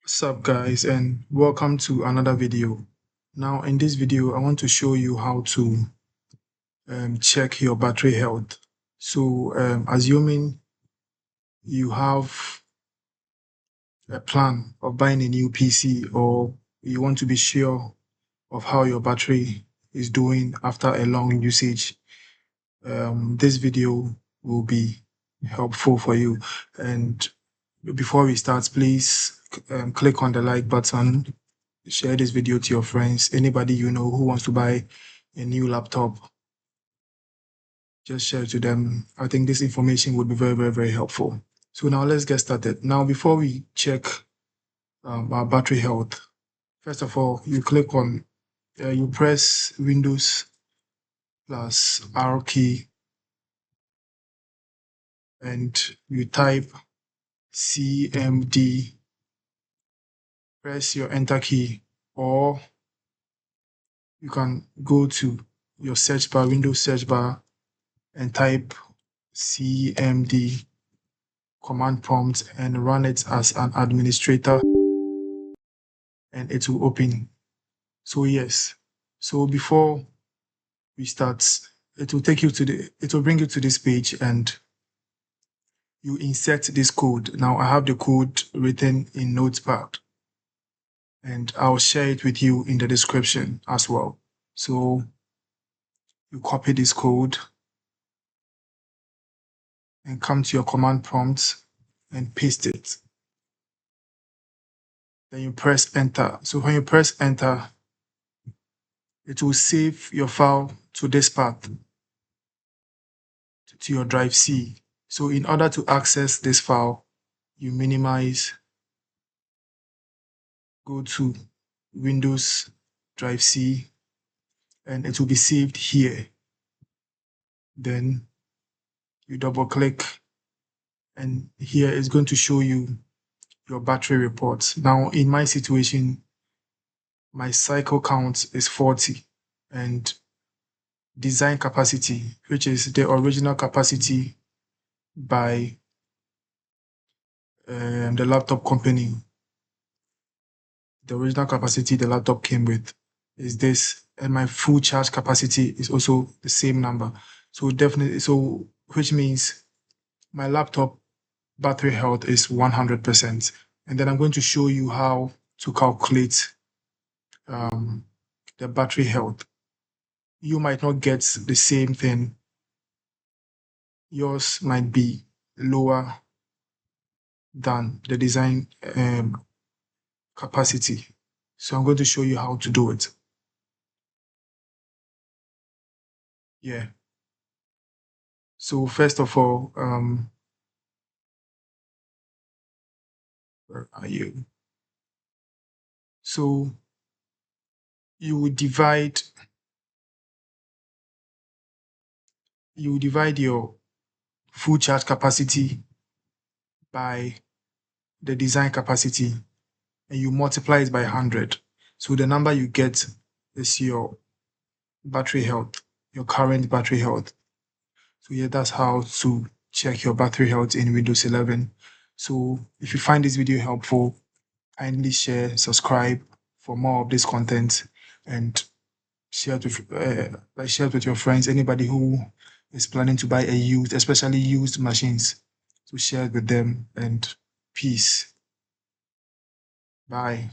What's up guys, and welcome to another video. Now in this video I want to show you how to check your battery health. So assuming you have a plan of buying a new PC, or you want to be sure of how your battery is doing after a long usage, this video will be helpful for you. And before we start, please click on the like button, share this video to your friends, anybody you know who wants to buy a new laptop. Just share it to them. I think this information would be very helpful. So now let's get started. Now, before we check our battery health, first of all, you click on, you press Windows plus R key, and you type CMD. Press your enter key, or you can go to your search bar, Windows search bar, and type CMD command prompt and run it as an administrator, and it will open. So yes, so before we start, it will bring you to this page, and you insert this code. Now I have the code written in Notepad, and I'll share it with you in the description as well. So you copy this code and come to your command prompt and paste it. Then you press enter. So when you press enter, it will save your file to this path, to your drive C. So in order to access this file, you minimize, go to Windows drive C, and it will be saved here. Then you double click, and here it's going to show you your battery report. Now in my situation, my cycle count is 40, and design capacity, which is the original capacity by the laptop company, the original capacity the laptop came with is this, and my full charge capacity is also the same number. So definitely, so which means my laptop battery health is 100%. And then I'm going to show you how to calculate the battery health. You might not get the same thing. Yours might be lower than the design capacity. So I'm going to show you how to do it. Yeah. So first of all, where are you? So you would divide your full charge capacity by the design capacity, and you multiply it by 100. So the number you get is your battery health, your current battery health. So yeah, that's how to check your battery health in Windows 11. So if you find this video helpful, kindly share, subscribe for more of this content, and share it with your friends, anybody who is planning to buy a used, especially used machines. So share it with them, and peace. Bye.